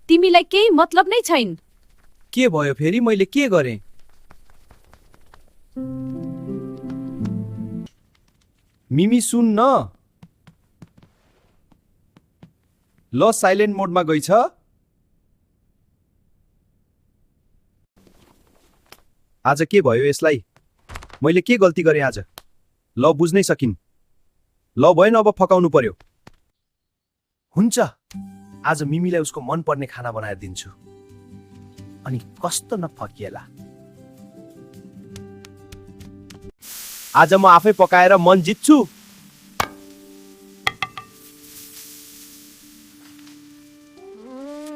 तिमीलाई केही मतलब नै छैन। के भयो फेरि? मैले के गरेँ? मिमी सुन न। ल साइलेन्ट मोडमा गइछ। आज के भयो यसलाई? मैले के गल्ती गरेँ आज? ल बुझ्नै सकिन्। ल भएन, अब फकाउनु पर्यो। हुन्छ, आज मिमीलाई उसको मन पर्ने खाना बनाएर दिन्छु। अनि कस्तो नफकिएला। आज म आफै पकाएर मन जित्छु।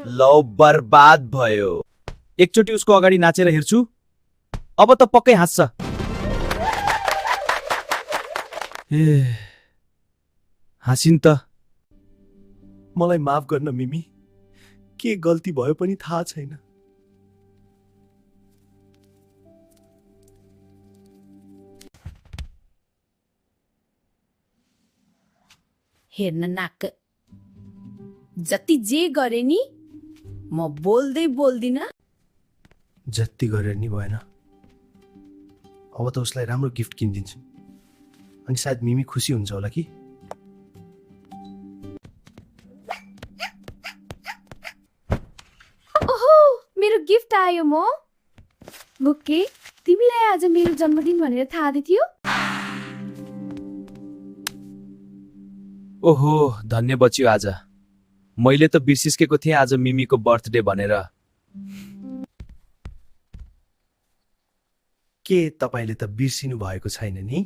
ल बर्बाद भयो। एकचोटि उसको अगाडि नाचेर हेर्छु, अब त पक्कै हाँस्छ। हाँसिन् त। मलाई माफ गर्न मिमी, के गल्ती भयो पनि थाहा छैन। हेर्न नाक, जति जे गरे नि म बोल्दै बोल्दिन। जति गरेर नि भएन। अब त उसलाई राम्रो गिफ्ट किनिदिन्छु, अनि सायद मिमी खुसी हुन्छ होला कि। ओहो, मेरो गिफ्ट आयो। म ओके, तिमीलाई आज मेरो जन्मदिन भनेर थाहा थियो? ओहो, धन्य बच्यो आज। मैले त बिर्सिसकेको थिएँ आज मिमीको बर्थडे भनेर। के तपाईले त बिर्सिनु भएको छैन नि?